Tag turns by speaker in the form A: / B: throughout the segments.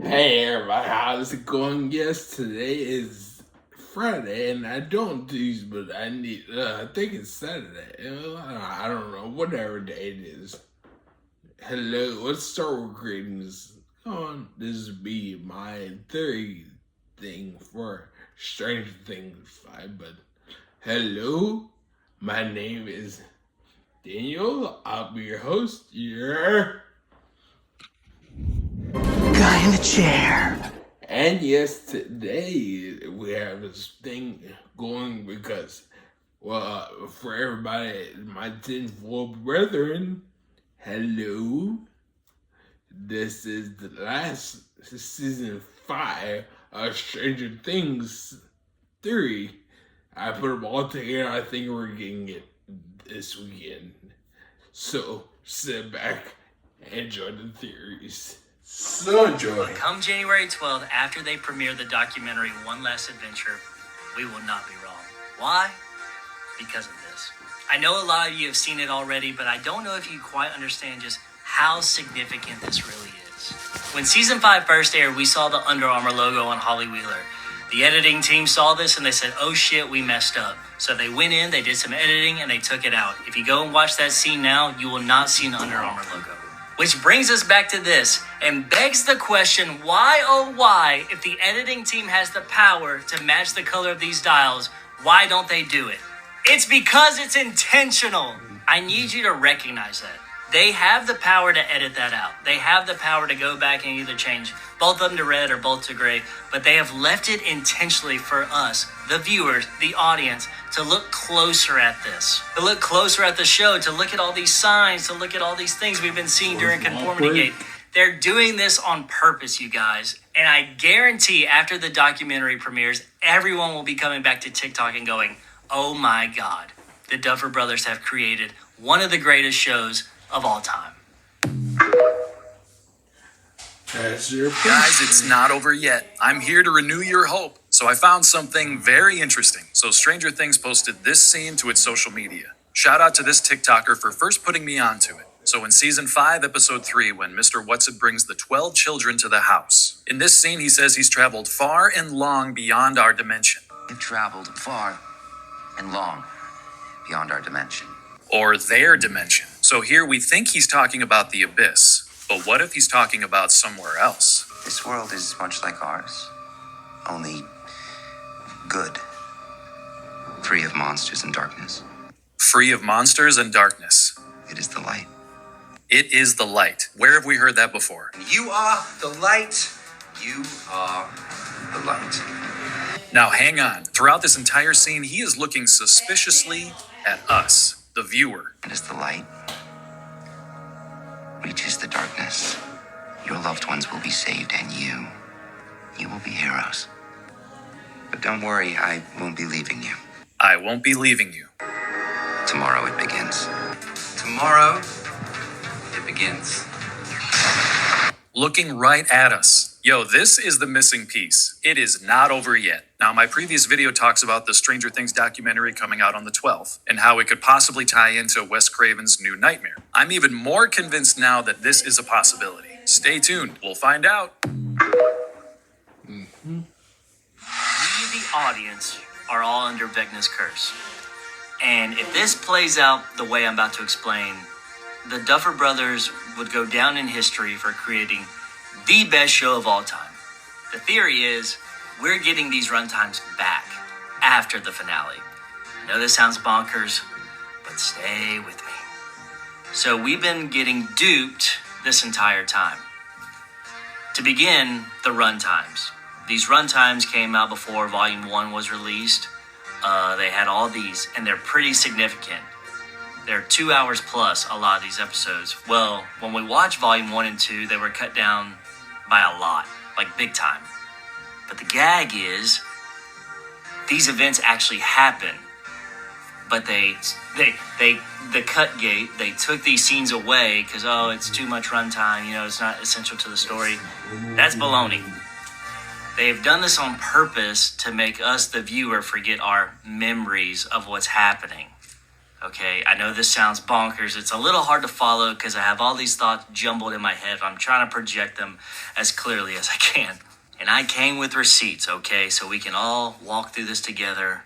A: Hey everybody, how's it going? Yes, today is Friday, and I don't do these, but I need. I think it's Saturday. I don't know, whatever day it is. Hello, let's start with greetings. Come on, this will be my third thing for Stranger Things 5. But hello, my name is Daniel. I'll be your host. Your
B: guy in the chair.
A: And yes, today we have this thing going because, for everybody, my tenfold brethren, hello. This is the last season 5 of Stranger Things 3. I put them all together. I think we're getting it this weekend. So sit back and enjoy the theories. So enjoy.
C: Come January 12th, after they premiere the documentary One Last Adventure, we will not be wrong. Why? Because of this. I know a lot of you have seen it already, but I don't know if you quite understand just how significant this really is. When season 5 first aired, we saw the Under Armour logo on Holly Wheeler. The editing team saw this and they said, oh shit, we messed up. So they went in, they did some editing, and they took it out. If you go and watch that scene now, you will not see an Under Armour logo. Which brings us back to this and begs the question, why, oh why, if the editing team has the power to match the color of these dials, why don't they do it? It's because it's intentional. I need you to recognize that. They have the power to edit that out. They have the power to go back and either change both of them to red or both to gray, but they have left it intentionally for us, the viewers, the audience, to look closer at this, to look closer at the show, to look at all these signs, to look at all these things we've been seeing during Conformity Gate. They're doing this on purpose, you guys. And I guarantee after the documentary premieres, everyone will be coming back to TikTok and going, oh my God, the Duffer Brothers have created one of the greatest shows of all time.
A: That's your
D: Guys, it's not over yet. I'm here to renew your hope. So I found something very interesting. So Stranger Things posted this scene to its social media. Shout out to this TikToker for first putting me onto it. So in season 5, episode 3, when Mr. Whatsit brings the 12 children to the house. In this scene, he says he's traveled far and long beyond our dimension.
B: You've traveled far and long beyond our dimension.
D: Or their dimension. So here we think he's talking about the abyss. But what if he's talking about somewhere else?
B: This world is much like ours, only good, free of monsters and darkness.
D: Free of monsters and darkness.
B: It is the light.
D: It is the light. Where have we heard that before?
B: You are the light. You are the light.
D: Now hang on. Throughout this entire scene, he is looking suspiciously at us, the viewer.
B: It is the light. Reaches the darkness. Your loved ones will be saved, and you will be heroes. But don't worry, I won't be leaving you.
D: I won't be leaving you.
B: Tomorrow it begins. Tomorrow it begins.
D: Looking right at us. Yo, this is the missing piece. It is not over yet. Now, my previous video talks about the Stranger Things documentary coming out on the 12th and how it could possibly tie into Wes Craven's New Nightmare. I'm even more convinced now that this is a possibility. Stay tuned. We'll find out.
C: We, the audience, are all under Vecna's curse. And if this plays out the way I'm about to explain, the Duffer Brothers would go down in history for creating the best show of all time. The theory is we're getting these runtimes back after the finale. I know this sounds bonkers, but stay with me. So we've been getting duped this entire time. To begin, the runtimes. These runtimes came out before Volume 1 was released. They had all these, and they're pretty significant. They're 2 hours plus, a lot of these episodes. Well, when we watched Volume 1 and 2, they were cut down by a lot, like big time. But the gag is, these events actually happen. But the cut gate, they took these scenes away because, it's too much runtime, it's not essential to the story. That's baloney. They've done this on purpose to make us, the viewer, forget our memories of what's happening. Okay, I know this sounds bonkers. It's a little hard to follow because I have all these thoughts jumbled in my head. I'm trying to project them as clearly as I can. And I came with receipts, okay, so we can all walk through this together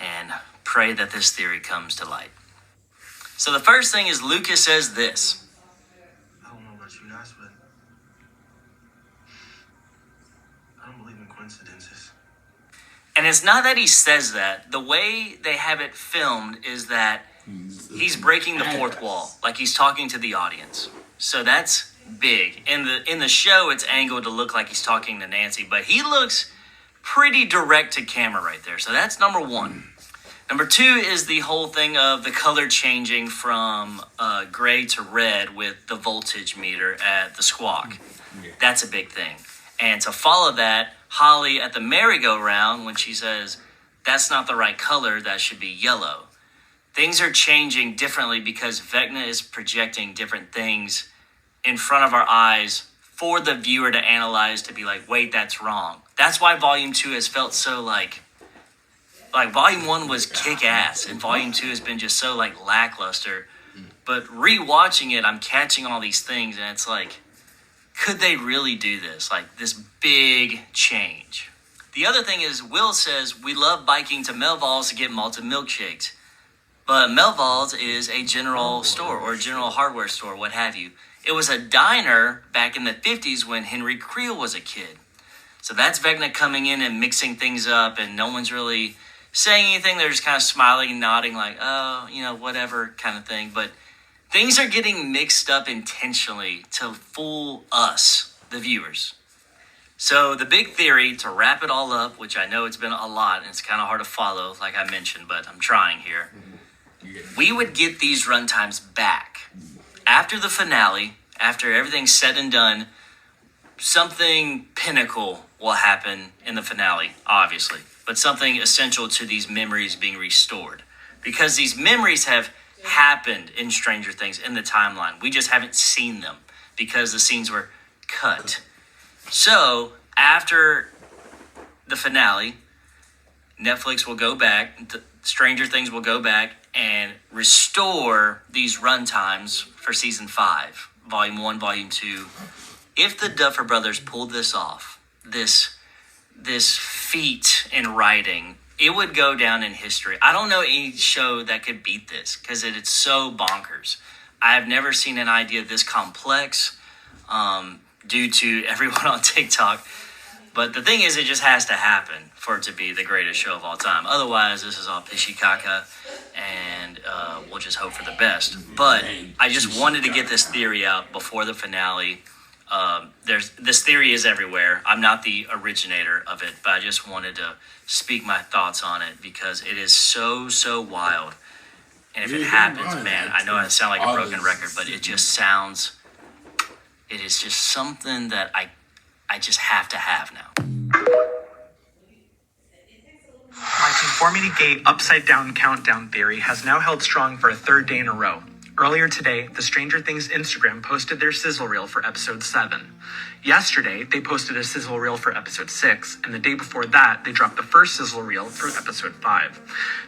C: and pray that this theory comes to light. So the first thing is Lucas says this.
E: I don't know about you guys, but I don't believe in coincidences.
C: And it's not that he says that. The way they have it filmed is that he's breaking the fourth wall, like he's talking to the audience. So that's big. In the show, it's angled to look like he's talking to Nancy, but he looks pretty direct to camera right there. So that's number one. Number two is the whole thing of the color changing from gray to red with the voltage meter at the squawk. That's a big thing. And to follow that, Holly at the merry-go-round, when she says, that's not the right color, that should be yellow. Things are changing differently because Vecna is projecting different things in front of our eyes for the viewer to analyze, to be like, wait, that's wrong. That's why Volume 2 has felt so like Volume 1 was kick-ass, and Volume 2 has been just so like lackluster. But rewatching it, I'm catching all these things, and it's like, could they really do this? Like, this big change. The other thing is, Will says, we love biking to Melville's to get malted milkshakes. But Melville's is a general store or a general hardware store, what have you. It was a diner back in the 50s when Henry Creel was a kid. So that's Vecna coming in and mixing things up, and no one's really saying anything. They're just kind of smiling and nodding like, oh, whatever kind of thing. But things are getting mixed up intentionally to fool us, the viewers. So the big theory, to wrap it all up, which I know it's been a lot and it's kind of hard to follow, like I mentioned, but I'm trying here. We would get these runtimes back. After the finale, after everything's said and done, something pinnacle will happen in the finale, obviously. But something essential to these memories being restored. Because these memories have happened in Stranger Things in the timeline. We just haven't seen them because the scenes were cut. So, after the finale, Netflix will go back, Stranger Things will go back and restore these runtimes for Season 5, Volume 1, Volume 2. If the Duffer Brothers pulled this off, this feat in writing, it would go down in history. I don't know any show that could beat this because it's so bonkers. I have never seen an idea this complex due to everyone on TikTok. But the thing is, it just has to happen for it to be the greatest show of all time. Otherwise, this is all pishy caca, and we'll just hope for the best. But I just wanted to get this theory out before the finale. This theory is everywhere. I'm not the originator of it, but I just wanted to speak my thoughts on it because it is so wild. And if it happens, man, I know I sound like a broken record, but it is just something that I just have to have now.
F: My conformity gate upside down countdown theory has now held strong for a third day in a row. Earlier today, the Stranger Things Instagram posted their sizzle reel for episode 7. Yesterday, they posted a sizzle reel for episode 6, and the day before that, they dropped the first sizzle reel for episode 5.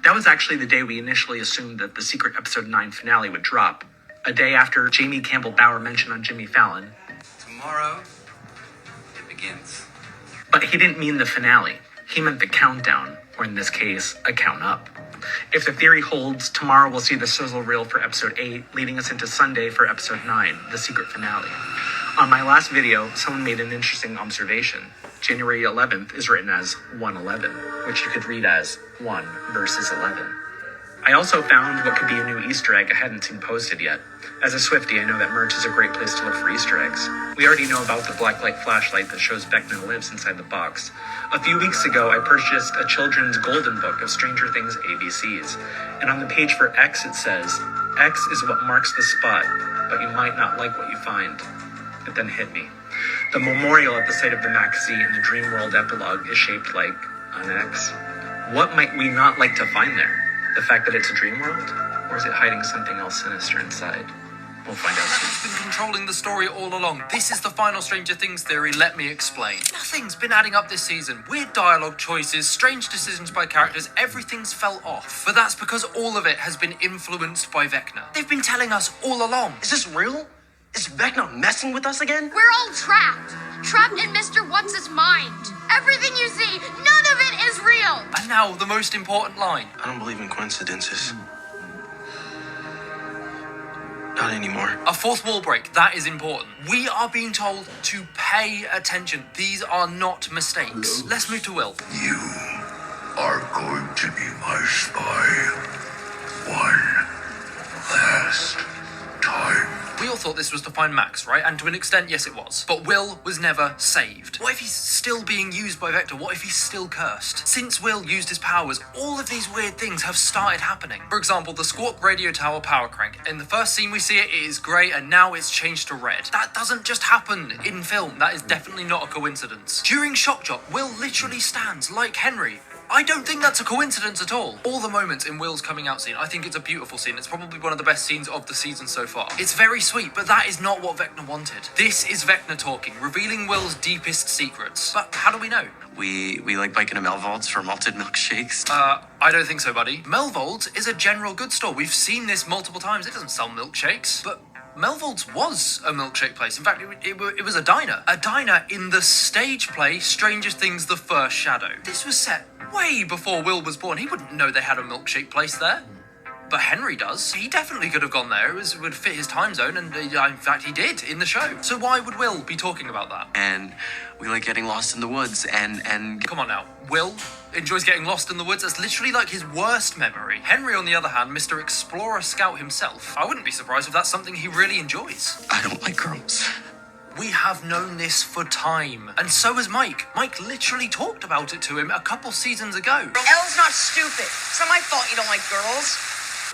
F: That was actually the day we initially assumed that the secret episode 9 finale would drop. A day after Jamie Campbell Bower mentioned on Jimmy Fallon.
B: Tomorrow, it begins.
F: But he didn't mean the finale. He meant the countdown, or in this case, a count up. If the theory holds, tomorrow we'll see the sizzle reel for episode 8, leading us into Sunday for episode 9, the secret finale. On my last video, someone made an interesting observation. January 11th is written as 111, which you could read as 1 versus 11. I also found what could be a new Easter egg I hadn't seen posted yet. As a Swiftie, I know that merch is a great place to look for Easter eggs. We already know about the blacklight flashlight that shows Vecna lives inside the box. A few weeks ago, I purchased a children's golden book of Stranger Things ABCs. And on the page for X, it says, X is what marks the spot, but you might not like what you find. It then hit me. The memorial at the site of the Maxie in the Dreamworld epilogue is shaped like an X. What might we not like to find there? The fact that it's a dream world? Or is it hiding something else sinister inside? We'll find out soon.
D: Who's been controlling the story all along? This is the final Stranger Things theory, let me explain. Nothing's been adding up this season. Weird dialogue choices, strange decisions by characters, everything's fell off. But that's because all of it has been influenced by Vecna. They've been telling us all along.
E: Is this real? Is Vecna messing with us again?
G: We're all trapped. Trapped in Mr. What's-His mind. Everything you see, none of it is real.
D: And now, the most important line.
E: I don't believe in coincidences. Not anymore.
D: A fourth wall break, that is important. We are being told to pay attention. These are not mistakes. Let's move to Will.
H: You are going to be my spy. One last time.
D: We all thought this was to find Max, right? And to an extent, yes it was. But Will was never saved. What if he's still being used by Vecna? What if he's still cursed? Since Will used his powers, all of these weird things have started happening. For example, the Squawk radio tower power crank. In the first scene we see it, it is grey, and now it's changed to red. That doesn't just happen in film. That is definitely not a coincidence. During Shock Jock, Will literally stands like Henry. I don't think that's a coincidence at all. All the moments in Will's coming out scene, I think it's a beautiful scene. It's probably one of the best scenes of the season so far. It's very sweet, but that is not what Vecna wanted. This is Vecna talking, revealing Will's deepest secrets. But how do we know?
B: We like biking to Melvold's for malted milkshakes.
D: I don't think so, buddy. Melvold's is a general goods store. We've seen this multiple times. It doesn't sell milkshakes, but Melvold's was a milkshake place. In fact, it was a diner. A diner in the stage play Stranger Things The First Shadow. This was set way before Will was born. He wouldn't know they had a milkshake place there. But Henry does. He definitely could have gone there. It would fit his time zone, and in fact he did in the show. So why would Will be talking about that?
B: And we like getting lost in the woods and
D: Come on now. Will enjoys getting lost in the woods. That's literally like his worst memory. Henry, on the other hand, Mr. Explorer Scout himself. I wouldn't be surprised if that's something he really enjoys.
B: I don't like girls.
D: We have known this for time. And so has Mike. Mike literally talked about it to him a couple seasons ago.
I: Elle's not stupid. It's not my fault you don't like girls.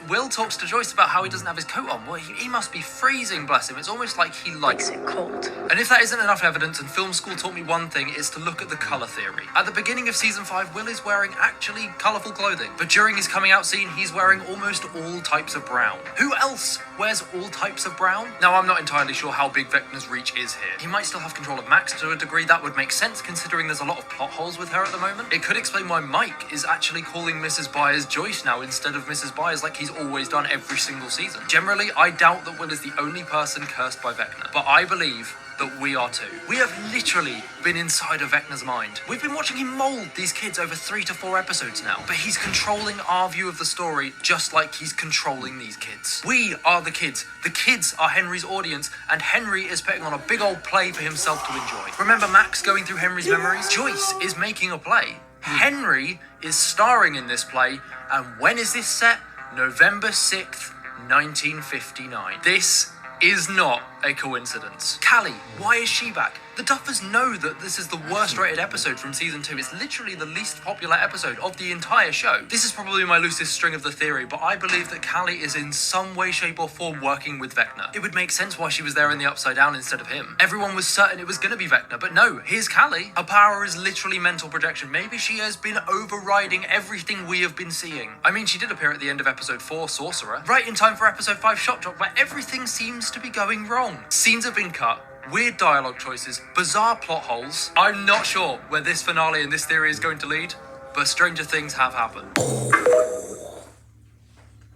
D: Will talks to Joyce about how he doesn't have his coat on. Well, he must be freezing, bless him. It's almost like he likes it
I: cold.
D: And if that isn't enough evidence, and film school taught me one thing, it's to look at the colour theory. At the beginning of season 5, Will is wearing actually colourful clothing. But during his coming out scene, he's wearing almost all types of brown. Who else wears all types of brown? Now, I'm not entirely sure how big Vecna's reach is here. He might still have control of Max to a degree. That would make sense, considering there's a lot of plot holes with her at the moment. It could explain why Mike is actually calling Mrs. Byers Joyce now instead of Mrs. Byers like he's always done every single season. Generally, I doubt that Will is the only person cursed by Vecna, but I believe that we are too. We have literally been inside of Vecna's mind. We've been watching him mold these kids over 3 to 4 episodes now, but he's controlling our view of the story just like he's controlling these kids. We are the kids. The kids are Henry's audience, and Henry is putting on a big old play for himself to enjoy. Remember Max going through Henry's memories? Joyce is making a play. Henry is starring in this play, and when is this set? November 6th, 1959. This is not a coincidence. Callie, why is she back? The Duffers know that this is the worst rated episode from season 2. It's literally the least popular episode of the entire show. This is probably my loosest string of the theory, but I believe that Callie is in some way, shape or form working with Vecna. It would make sense why she was there in the Upside Down instead of him. Everyone was certain it was going to be Vecna, but no, here's Callie. Her power is literally mental projection. Maybe she has been overriding everything we have been seeing. I mean, she did appear at the end of episode 4, Sorcerer, right in time for episode 5, Shock Jock, where everything seems to be going wrong. Scenes have been cut, weird dialogue choices, bizarre plot holes. I'm not sure where this finale and this theory is going to lead, but stranger things have happened.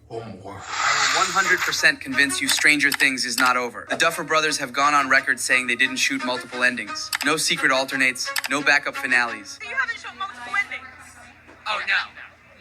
A: One more.
J: I will 100% convince you Stranger Things is not over. The Duffer Brothers have gone on record saying they didn't shoot multiple endings. No secret alternates, no backup finales.
I: You haven't shown multiple endings.
J: Oh,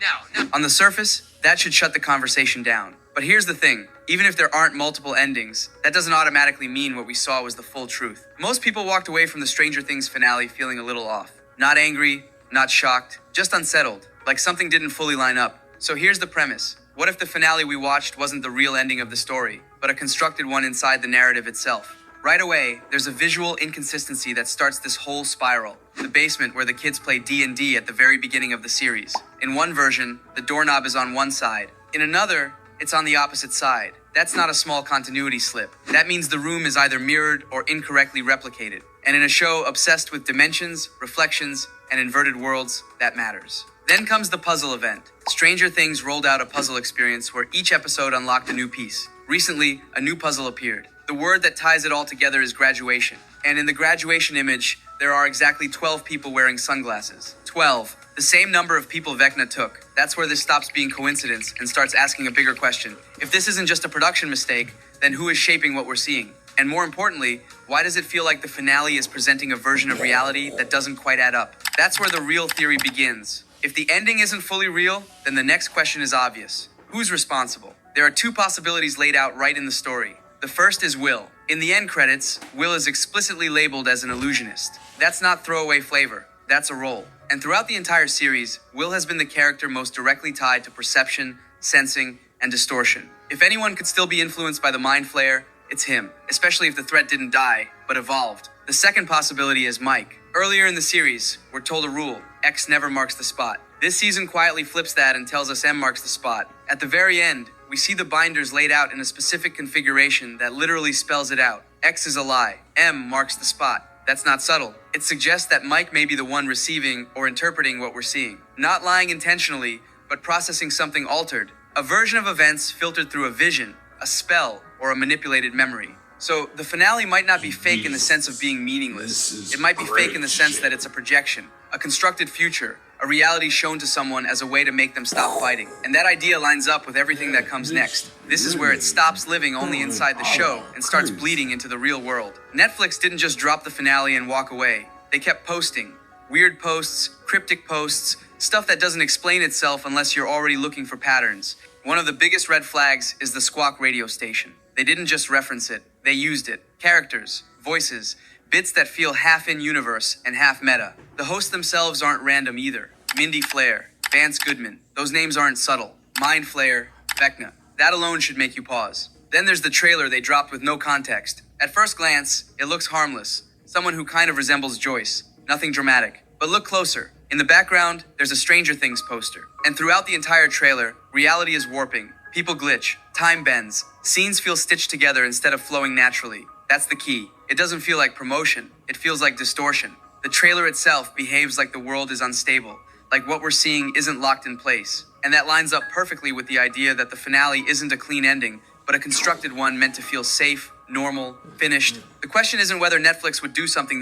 J: no. On the surface, that should shut the conversation down. But here's the thing. Even if there aren't multiple endings, that doesn't automatically mean what we saw was the full truth. Most people walked away from the Stranger Things finale feeling a little off. Not angry, not shocked, just unsettled, like something didn't fully line up. So here's the premise. What if the finale we watched wasn't the real ending of the story, but a constructed one inside the narrative itself? Right away, there's a visual inconsistency that starts this whole spiral. The basement where the kids play D&D at the very beginning of the series. In one version, the doorknob is on one side. In another, it's on the opposite side. That's not a small continuity slip. That means the room is either mirrored or incorrectly replicated. And in a show obsessed with dimensions, reflections, and inverted worlds, that matters. Then comes the puzzle event. Stranger Things rolled out a puzzle experience where each episode unlocked a new piece. Recently, a new puzzle appeared. The word that ties it all together is graduation. And in the graduation image, there are exactly 12 people wearing sunglasses. 12. The same number of people Vecna took. That's where this stops being coincidence and starts asking a bigger question. If this isn't just a production mistake, then who is shaping what we're seeing? And more importantly, why does it feel like the finale is presenting a version of reality that doesn't quite add up? That's where the real theory begins. If the ending isn't fully real, then the next question is obvious. Who's responsible? There are two possibilities laid out right in the story. The first is Will. In the end credits, Will is explicitly labeled as an illusionist. That's not throwaway flavor. That's a role. And throughout the entire series, Will has been the character most directly tied to perception, sensing, and distortion. If anyone could still be influenced by the Mind Flayer, it's him, especially if the threat didn't die, but evolved. The second possibility is Mike. Earlier in the series, we're told a rule: X never marks the spot. This season quietly flips that and tells us M marks the spot. At the very end, we see the binders laid out in a specific configuration that literally spells it out. X is a lie. M marks the spot. That's not subtle. It suggests that Mike may be the one receiving or interpreting what we're seeing. Not lying intentionally, but processing something altered. A version of events filtered through a vision, a spell, or a manipulated memory. So the finale might not be fake in the sense of being meaningless. It might be fake in the sense that it's a projection, a constructed future, a reality shown to someone as a way to make them stop fighting. And that idea lines up with everything that comes next. This is where it stops living only inside the show and starts bleeding into the real world. Netflix didn't just drop the finale and walk away. They kept posting. Weird posts, cryptic posts, stuff that doesn't explain itself unless you're already looking for patterns. One of the biggest red flags is the Squawk radio station. They didn't just reference it, they used it. Characters, voices, bits that feel half in-universe and half meta. The hosts themselves aren't random either. Mindy Flair, Vance Goodman. Those names aren't subtle. Mind Flayer, Vecna. That alone should make you pause. Then there's the trailer they dropped with no context. At first glance, it looks harmless. Someone who kind of resembles Joyce. Nothing dramatic. But look closer. In the background, there's a Stranger Things poster. And throughout the entire trailer, reality is warping. People glitch. Time bends. Scenes feel stitched together instead of flowing naturally. That's the key. It doesn't feel like promotion. It feels like distortion. The trailer itself behaves like the world is unstable, like what we're seeing isn't locked in place. And that lines up perfectly with the idea that the finale isn't a clean ending, but a constructed one meant to feel safe, normal, finished. The question isn't whether Netflix would do something.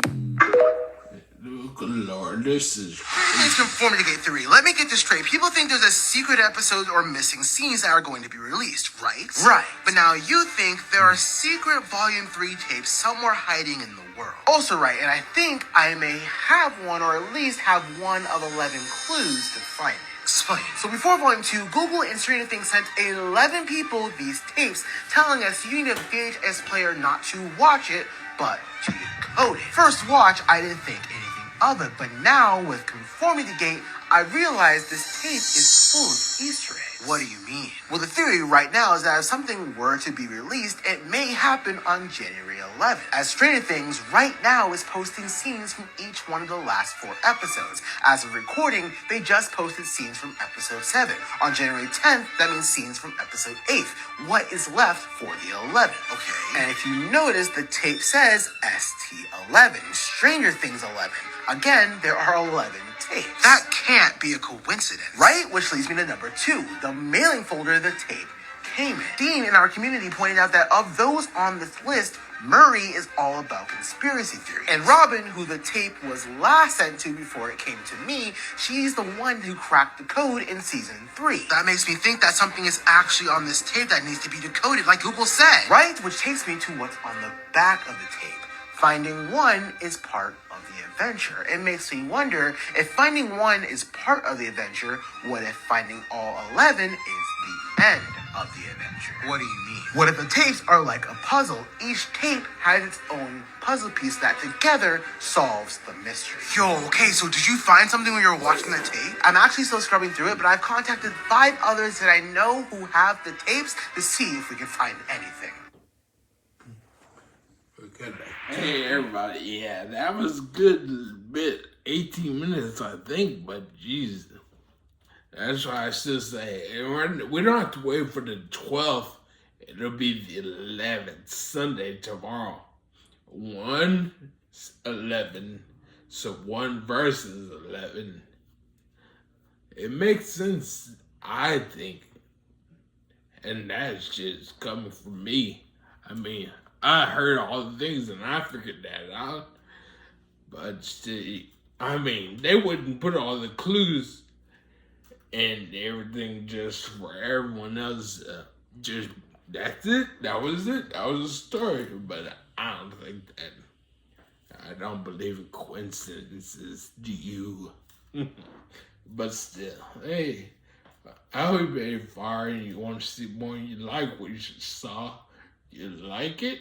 A: Good Lord, this is...
K: It's Conformity Gate 3. Let me get this straight. People think there's a secret episode or missing scenes that are going to be released, right? Right. But now you think there are secret Volume 3 tapes somewhere hiding in the world. Also right, and I think I may have one, or at least have one of 11 clues to find it. Explain. So before Volume 2, Google and Stranger Things sent 11 people these tapes, telling us you need a VHS player not to watch it, but to decode it. First watch, I didn't think anything of it, but now with Conformity Gate, I realize this tape is full of Easter eggs. What do you mean? Well, the theory right now is that if something were to be released, it may happen on January 11th. As Stranger Things right now is posting scenes from each one of the last 4 episodes. As of recording, they just posted scenes from episode 7. On January 10th, that means scenes from episode 8. What is left for the 11th? Okay. And if you notice, the tape says ST11, Stranger Things 11. Again, there are 11 tapes. That can't be a coincidence. Right? Which leads me to number 2, the mailing folder the tape came in. Dean in our community pointed out that of those on this list, Murray is all about conspiracy theory. And Robin, who the tape was last sent to before it came to me, she's the one who cracked the code in season 3. That makes me think that something is actually on this tape that needs to be decoded, like Google said. Right? Which takes me to what's on the back of the tape. Finding one is part of the adventure. It makes me wonder, if finding one is part of the adventure, what if finding all 11 is the end of the adventure? What do you mean? What if the tapes are like a puzzle? Each tape has its own puzzle piece that together solves the mystery. Yo, okay, so did you find something when you were watching the tape? I'm actually still scrubbing through it, but I've contacted 5 others that I know who have the tapes to see if we can find anything.
A: Hey everybody, yeah, that was good bit, 18 minutes I think, but jeez, that's why I still say, we don't have to wait for the 12th, it'll be the 11th, Sunday tomorrow, 1/11, so 1 versus 11, it makes sense, I think, And that's just coming from me. I mean, I heard all the things and I figured that out. But see, I mean, they wouldn't put all the clues and everything just for everyone else. Just, that's it. That was it. That was the story. But I don't think that. I don't believe in coincidences. Do you? But still, hey. I hope you're very far and you want to see more and you like what you saw. You like it?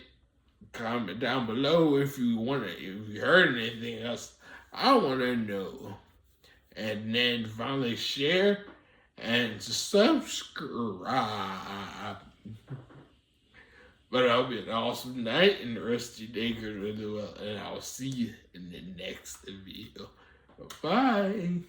A: Comment down below if you heard anything else. I want to know. And then finally share and subscribe. But I hope you have an awesome night and the rest of your day goes really well. And I'll see you in the next video. Bye.